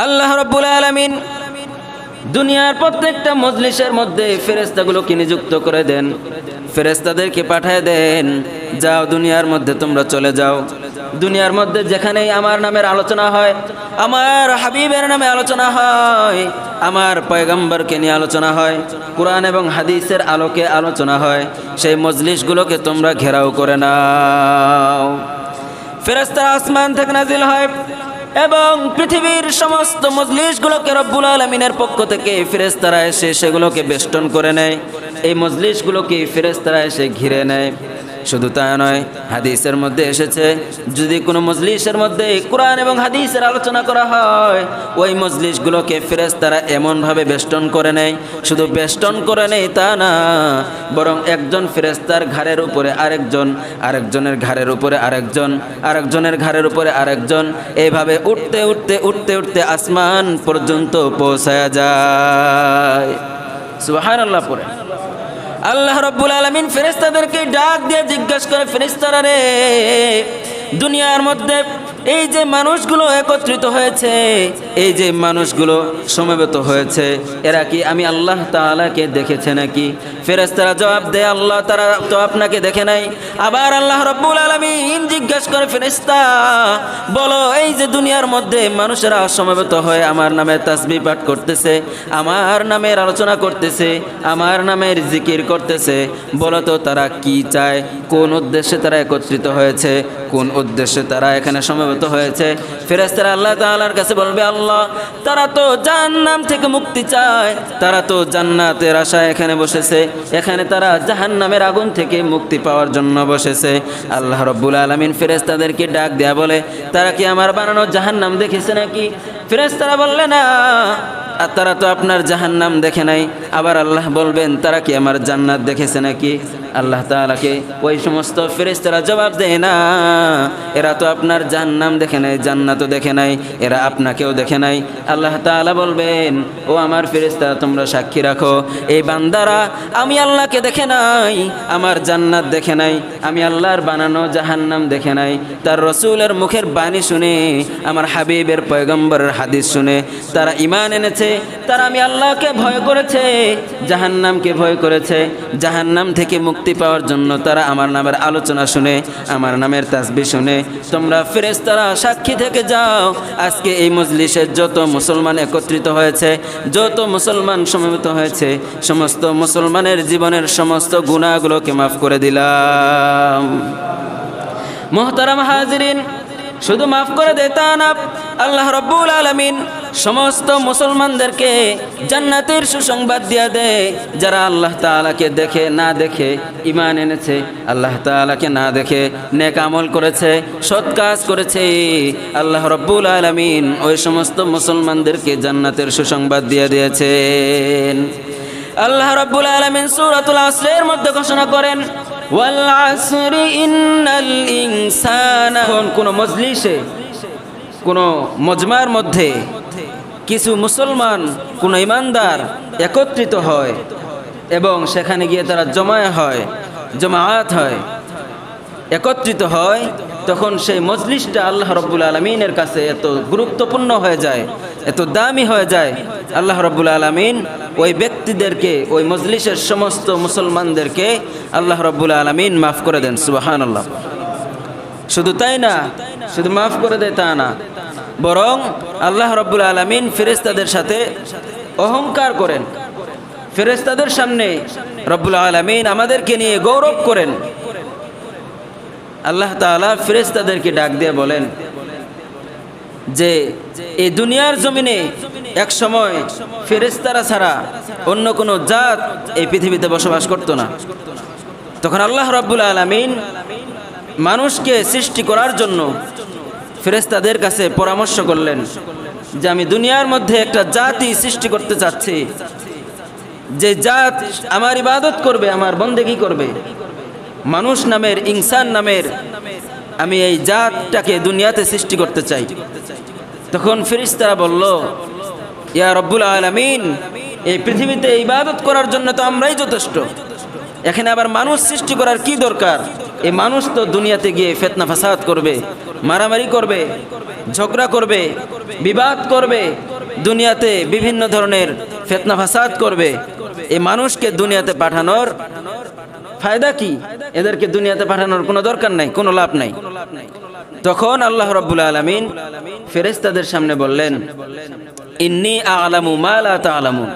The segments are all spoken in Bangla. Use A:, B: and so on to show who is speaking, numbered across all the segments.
A: আল্লাহ রাব্বুল আলামিন দুনিয়ার প্রত্যেকটা মজলিসের মধ্যে ফেরেশতাগুলোকে নিযুক্ত করে দেন, ফেরেশতাদেরকে পাঠিয়ে দেন, যাও দুনিয়ার মধ্যে তোমরা চলে যাও। দুনিয়ার মধ্যে যেখানেই আমার নামের আলোচনা হয়, আমার হাবিবের নামে আলোচনা হয়, আমার পয়গম্বরকে নিয়ে আলোচনা হয়, কোরআন এবং হাদিসের আলোকে আলোচনা হয়, সেই মজলিসগুলোকে তোমরা ঘেরাও করে নাও। ফেরেশতারা আসমান থেকে নাজিল হয় এবং পৃথিবীর সমস্ত মজলিসগুলোকে রব্বুল আলামিনের পক্ষ থেকে ফেরেশতারা এসে সেগুলোকে বেষ্টন করে নেয়। এই মজলিসগুলোকে ফেরেশতারা এসে ঘিরে নেয়। শুধু তা নয়, হাদিসের মধ্যে এসেছে যদি কোনো মজলিসের মধ্যে কোরআন এবং হাদিসের আলোচনা করা হয়, ওই মজলিসগুলোকে ফেরেশতারা এমনভাবে বেষ্টন করে নেয়, শুধু বেষ্টন করে নেয় তা না, বরং একজন ফেরেশতার ঘাড়ের উপরে আরেকজন, আরেকজনের ঘাড়ের উপরে আরেকজন, আরেকজনের ঘাড়ের উপরে আরেকজন, এইভাবে উঠতে উঠতে উঠতে উঠতে আসমান পর্যন্ত পৌঁছায়া যায়। সুবহানাল্লাহ পড়ে আল্লাহ রাব্বুল আলামিন ফেরেশতাদেরকে ডাক দিয়ে জিজ্ঞাসা করে, ফেরেশতারা রে, দুনিয়ার মধ্যে এই যে মানুষগুলো একত্রিত হয়েছে, এই যে মানুষগুলো সমবেত হয়েছে, এরা কি আমি আল্লাহ তাআলাকে দেখেছে নাকি? ফেরেশতারা জবাব দেয়, আল্লাহ তারা তো আপনাকে দেখে নাই। আবার আল্লাহ রাব্বুল আলামিন জিজ্ঞাসা করে, ফেরেশতা বলো, এই যে দুনিয়ার মধ্যে মানুষেরা সমবেত হয়ে আমার নামের তাসবিহ পাঠ করতেছে, আমার নামের আলোচনা করতেছে, আমার নামের জিকির করতেছে, বলো তো তারা কি চায়, কোন উদ্দেশ্যে তারা একত্রিত হয়েছে, কোন উদ্দেশ্যে তারা এখানে সমবেত হয়েছে? ফেরেশতারা আল্লাহ তাআলার কাছে বলবে, আল্লাহ তারা তো জাহান্নাম থেকে মুক্তি চায়, তারা তো জান্নাতের আশায় এখানে বসেছে, এখানে তারা জাহান্নামের আগুন থেকে মুক্তি পাওয়ার জন্য বসেছে। আল্লাহ রাব্বুল আলামিন ফেরেশতাদেরকে ডাক দেয়া বলে, তারা কি আমার বানানো জাহান্নাম দেখেছে নাকি? ফেরেশতারা বললে না, আর তারা তো আপনার জাহান্নাম দেখে নাই। আবার আল্লাহ বলবেন, তারা কি আমার জান্নাত দেখেছে নাকি? আল্লাহ তাআলাকে ওই সমস্ত ফেরেশতারা জবাব দেয় না, এরা তো আপনার জাহান্নাম দেখে নাই, জান্নাতও দেখে নাই, এরা আপনাকেও দেখে নাই। আল্লাহ তাআলা বলবেন, ও আমার ফেরেশতা, তোমরা সাক্ষী রাখো, এই বান্দারা আমি আল্লাহকে দেখে নাই, আমার জান্নাত দেখে নাই, আমি আল্লাহর বানানো জাহান্নাম দেখে নাই, তার রসুলের মুখের বাণী শুনে, আমার হাবিবের পয়গম্বরের হাদিস শুনে তারা ঈমান এনেছে, তারা আমি আল্লাহকে ভয় করেছে, জাহান্নামকে ভয় করেছে, জাহান্নাম থেকে মুক্তি পাওয়ার জন্য তারা আমার নামের আলোচনা শুনে, আমার নামের তাসবিহ শুনে। তোমরা ফেরেশতারা সাক্ষী থেকে যাও, আজকে এই মজলিসে যত মুসলমান একত্রিত হয়েছে, যত মুসলমান সমবেত হয়েছে, সমস্ত মুসলমানের জীবনের সমস্ত গুনাহগুলোকে মাফ করে দিলাম। মুহতারাম হাজিরিন, শুধু মাফ করে দেয় তা না, আল্লাহ রাব্বুল আলামিন সমস্ত মুসলমানদেরকে জান্নাতের সুসংবাদ দিয়া দেয়। যারা আল্লাহ তাআলাকে দেখে না দেখে ঈমান এনেছে, আল্লাহ তাআলাকে না দেখে নেক আমল করেছে, সৎ কাজ করেছে, আল্লাহ রাব্বুল আলামিন ওই সমস্ত মুসলমানদেরকে জান্নাতের সুসংবাদ দিয়ে দিয়েছেন। আল্লাহ রাব্বুল আলামিন সূরাতুল আসরের মধ্যে ঘোষণা করেন, ওয়াল আসরি ইন্নাল ইনসানা। কোন মজলিসে, কোন মজমার মধ্যে কিছু মুসলমান, কোন ইমানদার একত্রিত হয় এবং সেখানে গিয়ে তারা জমায়েত হয়, একত্রিত হয়, তখন সেই মজলিসটা আল্লাহ রাব্বুল আলামিনের কাছে এত গুরুত্বপূর্ণ হয়ে যায়, এত দামি হয়ে যায়। আল্লাহ রাব্বুল আলামিন ওই ব্যক্তিদেরকে, ওই মজলিসের সমস্ত মুসলমানদেরকে আল্লাহ রাব্বুল আলামিন মাফ করে দেন। সুবহানাল্লাহ। শুধু তাই না, শুধু মাফ করে দেয় তা না, বরং আল্লাহ রাব্বুল আলামিন ফেরেশতাদের সাথে অহংকার করেন। ফেরেশতাদের সামনে রাব্বুল আলামিন আমাদেরকে নিয়ে গৌরব করেন। আল্লাহ তাআলা ফেরেশতাদেরকে ডাক দিয়ে বলেন যে এই দুনিয়ার জমিনে এক সময় ফেরেশতারা ছাড়া অন্য কোনো জাত এই পৃথিবীতে বসবাস করতো না। তখন আল্লাহ রাব্বুল আলামিন মানুষকে সৃষ্টি করার জন্য ফেরেশতাদের কাছে পরামর্শ করলেন যে আমি দুনিয়ার মধ্যে একটা জাতি সৃষ্টি করতে চাচ্ছি, যে জাত আমার ইবাদত করবে, আমার বন্দেগী করবে। মানুষ নামের, ইনসান নামের আমি এই জাতটাকে দুনিয়াতে সৃষ্টি করতে চাই। তখন ফেরেশতারা বলল, ইয়া রব্বুল আলামিন, এই পৃথিবীতে ইবাদত করার জন্য তো আমরাই যথেষ্ট, এখানে আবার মানুষ সৃষ্টি করার কি দরকার? এই মানুষ তো দুনিয়াতে গিয়ে ফিতনা ফাসাদ করবে, মারামারি করবে, ঝগড়া করবে, বিবাদ করবে, দুনিয়াতে বিভিন্ন ধরনের ফিতনা ফাসাদ করবে। এই মানুষকে দুনিয়াতে পাঠানোর ফায়দা কি? এদেরকে দুনিয়াতে পাঠানোর কোনো দরকার নাই, কোনো লাভ নাই। তখন আল্লাহ রাব্বুল আলামিন ফেরেশতাদের সামনে বললেন, ইন্নী আ'লামু মা লা তা'লামুন,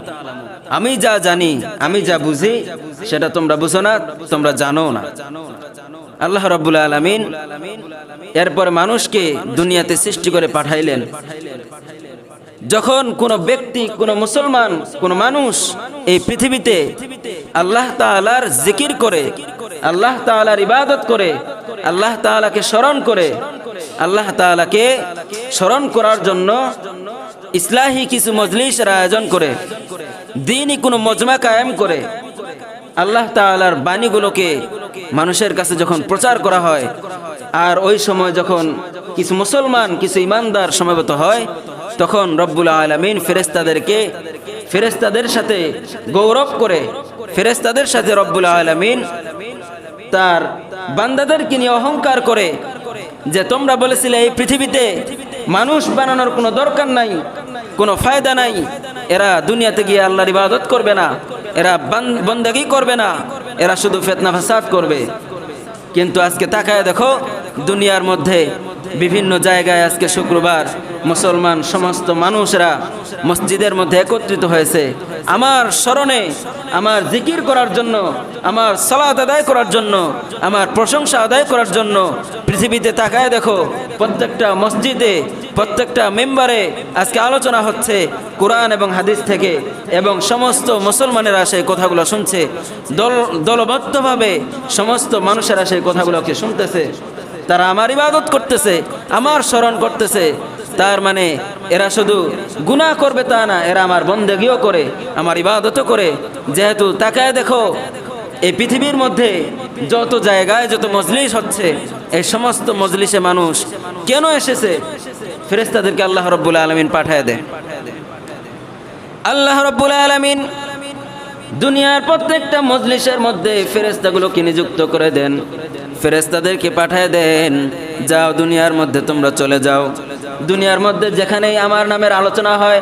A: আমি যা জানি, আমি যা বুঝি সেটা তোমরা বুঝো না, তোমরা জানো না। আল্লাহ রাব্বুল আলামিন এরপর মানুষকে দুনিয়াতে সৃষ্টি করে পাঠাইলেন। যখন কোনো ব্যক্তি, কোনো মুসলমান, কোনো মানুষ এই পৃথিবীতে আল্লাহ তাআলার জিকির করে, আল্লাহ তাআলার ইবাদত করে, আল্লাহ তাআলাকে স্মরণ করে, আল্লাহ তাআলাকে স্মরণ করার জন্য ইসলাহি কিছু মজলিসের আয়োজন করে, দ্বীনি কোনো মজমা কায়েম করে, আল্লাহ তাআলার বাণীগুলোকে মানুষের কাছে যখন প্রচার করা হয়, আর ওই সময় যখন কিছু মুসলমান, কিছু ইমানদার সমবেত হয়, তখন রব্বুল আলামিন ফেরেশতাদের সাথে গৌরব করে, ফেরেশতাদের সাথে রব্বুল আলামিন তার বান্দাদেরকে নিয়ে অহংকার করে যে তোমরা বলেছিলে এই পৃথিবীতে মানুষ বানানোর কোনো দরকার নাই, কোনো ফায়দা নাই, এরা দুনিয়াতে গিয়ে আল্লাহর ইবাদত করবে না, এরা বন্দেগী করবে না, এরা শুধু ফিতনা ফাসাদ করবে। কিন্তু আজকে তাকায় দেখো, দুনিয়ার মধ্যে বিভিন্ন জায়গায় আজকে শুক্রবার মুসলমান সমস্ত মানুষরা মসজিদের মধ্যে একত্রিত হয়েছে আমার স্মরণে, আমার জিকির করার জন্য, আমার সালাত আদায় করার জন্য, আমার প্রশংসা আদায় করার জন্য। পৃথিবীতে তাকায় দেখো, প্রত্যেকটা মসজিদে, প্রত্যেকটা মেম্বারে আজকে আলোচনা হচ্ছে কোরআন এবং হাদিস থেকে, এবং সমস্ত মুসলমানেরা সেই কথাগুলো শুনছে, দলবদ্ধভাবে সমস্ত মানুষেরা সেই কথাগুলোকে শুনতেছে। তারা আমার ইবাদত করতেছে, আমার স্মরণ করতেছে। তার মানে এরা শুধু গুনাহ করবে তা না, এরা আমার বন্দেগীও করে, আমার ইবাদতও করে। যেহেতু তাকায় দেখো, এই পৃথিবীর মধ্যে যত জায়গায় যত মজলিস হচ্ছে, এই সমস্ত মজলিসে মানুষ কেন এসেছে? ফেরেশতাদেরকে আল্লাহ রাব্বুল আলামিন পাঠায় দেয়। আল্লাহ রাব্বুল আলামিন দুনিয়ার প্রত্যেকটা মজলিসের মধ্যে ফেরেশতাগুলোকে নিযুক্ত করে দেন, ফেরেশতাদেরকে পাঠায় দেন, যাও দুনিয়ার মধ্যে তোমরা চলে যাও। দুনিয়ার মধ্যে যেখানেই আমার নামের আলোচনা হয়,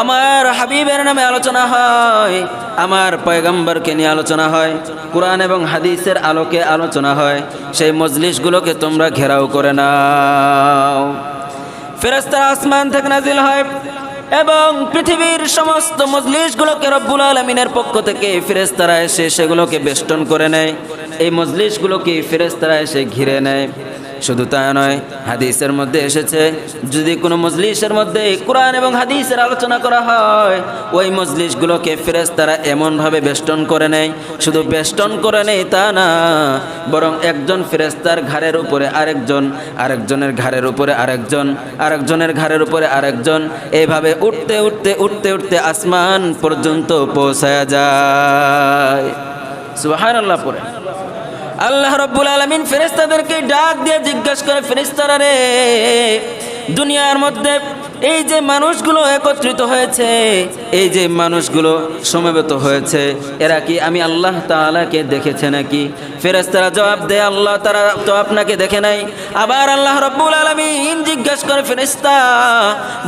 A: আমার হাবিবের নামে আলোচনা হয়, আমার পয়গম্বরকে নিয়ে আলোচনা হয়, কোরআন এবং হাদিসের আলোকে আলোচনা হয়, সেই মজলিসগুলোকে তোমরা ঘেরাও করে নাও। ফেরেশতারা আসমান থেকে নাজিল হয় এবং পৃথিবীর সমস্ত মজলিসগুলোকে রব্বুল আলামিনের পক্ষ থেকে ফেরেশতারা এসে সেগুলোকে বেষ্টন করে নেয়। এই মজলিসগুলোকে ফেরেশতারা এসে ঘিরে নেয়। শুধু তা নয়, হাদিসের মধ্যে এসেছে, যদি কোনো মজলিসের মধ্যে কোরআন এবং হাদিসের আলোচনা করা হয়, ওই মজলিসগুলোকে ফেরেশতারা এমনভাবে বেষ্টন করে নেয়, শুধু বেষ্টন করে নেয় তা না, বরং একজন ফেরেশতার ঘাড়ের উপরে আরেকজন, আরেকজনের ঘাড়ের উপরে আরেকজন, আরেকজনের ঘাড়ের উপরে আরেকজন, এইভাবে উঠতে উঠতে উঠতে উঠতে আসমান পর্যন্ত পৌঁছায়া যায়। সুবহানাল্লাহ পড়ে আল্লাহ রাব্বুল আলামিন ফেরেশতাদেরকে ডাক দিয়ে জিজ্ঞাসা করে, ফেরেশতারা রে, দুনিয়ার মধ্যে এই যে মানুষগুলো একত্রিত হয়েছে, এই যে মানুষগুলো সমবেত হয়েছে, এরা কি আমি আল্লাহ তাআলাকে দেখেছে নাকি? ফেরেশতারা জবাব দেয়, আল্লাহ তারা তো আপনাকে দেখে নাই। আবার আল্লাহ রাব্বুল আলামিন জিজ্ঞাসা করে, ফেরেশতা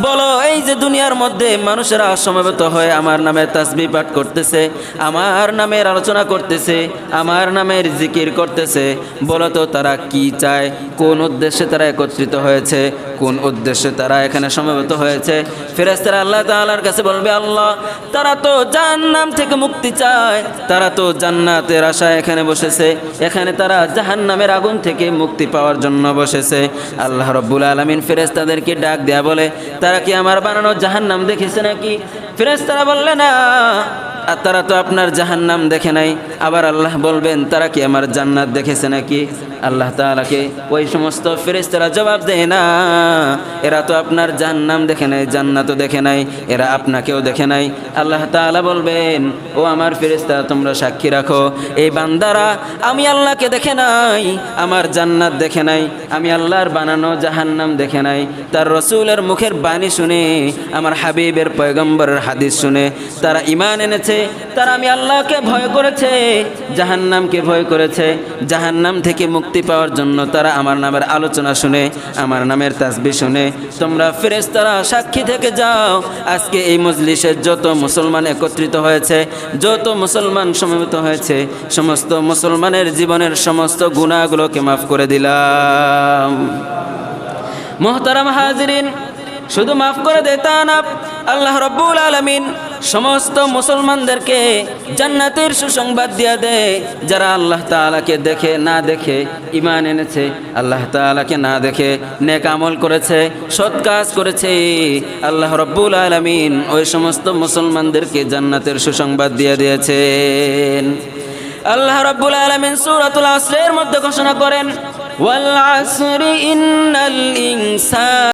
A: বলো, এই যে দুনিয়ার মধ্যে মানুষেরা সমবেত হয়ে আমার নামে তাসবিহ পাঠ করতেছে, আমার নামের আলোচনা করতেছে, আমার নামের জিকির করতেছে, বলো তো তারা কি চায়, কোন উদ্দেশ্যে তারা একত্রিত হয়েছে, কোন উদ্দেশ্যে তারা এখানে সমবেত হয়েছে? ফেরেশতারা আল্লাহ তাআলার কাছে বলবে, আল্লাহ তারা তো জাহান্নাম থেকে মুক্তি চায়, তারা তো জান্নাতের আশায় এখানে বসেছে, এখানে তারা জাহান্নামের আগুন থেকে মুক্তি পাওয়ার জন্য বসেছে। আল্লাহ রাব্বুল আলামিন ফেরেশতাদেরকে ডাক দেয়া বলে, তারা কি আমার বানানো জাহান্নাম দেখেছে নাকি? ফেরেশতারা বললে না, আর তারা তো আপনার জাহান্নাম দেখে নাই। আবার আল্লাহ বলবেন, তারা কি আমার জান্নাত দেখেছে নাকি? আল্লাহ তাআলাকে ওই সমস্ত ফেরেশতারা জবাব দেয় না, এরা তো আপনার জাহান্নাম দেখে নাই, জান্নাতও দেখে নাই, এরা আপনাকেও দেখে নাই। আল্লাহ তাআলা বলবেন, ও আমার ফেরেশতা, তোমরা সাক্ষী রাখো, এই বান্দারা আমি আল্লাহকে দেখে নাই, আমার জান্নাত দেখে নাই, আমি আল্লাহর বানানো জাহান্নাম দেখে নাই, তার রসুলের মুখের বাণী শুনে, আমার হাবিবের পয়গম্বরের হাদিস শুনে তারা ঈমান এনেছে, তারা আমি আল্লাহকে ভয় করেছে, জাহান্নামকে ভয় করেছে, জাহান্নাম থেকে মুক্তি মুক্তি পাওয়ার জন্য তারা আমার নামের আলোচনা শুনে, আমার নামের তাসবিহ শুনে। তোমরা ফেরেশতারা সাক্ষী থেকে যাও, আজকে এই মজলিসের যত মুসলমান একত্রিত হয়েছে, যত মুসলমান সমবেত হয়েছে, সমস্ত মুসলমানের জীবনের সমস্ত গুনাহগুলোকে মাফ করে দিলাম। মুহতারাম হাজিরিন, শুধু মাফ করে দে তা না, আল্লাহ রাব্বুল আলামিন সমস্ত মুসলমানদেরকে জান্নাতের সুসংবাদ দিয়ে দেয়। যারা আল্লাহ তাআলাকে দেখে না দেখে ঈমান এনেছে, আল্লাহ তাআলাকে না দেখে নেক আমল করেছে, সৎ কাজ করেছে, আল্লাহ রাব্বুল আলামিন ওই সমস্ত মুসলমানদেরকে জান্নাতের সুসংবাদ দিয়ে দিয়েছেন। আল্লাহ রাব্বুল আলামিন সূরাতুল আসরের মধ্যে ঘোষণা করেন, ওয়াল আসরি ইন্নাল ইনসান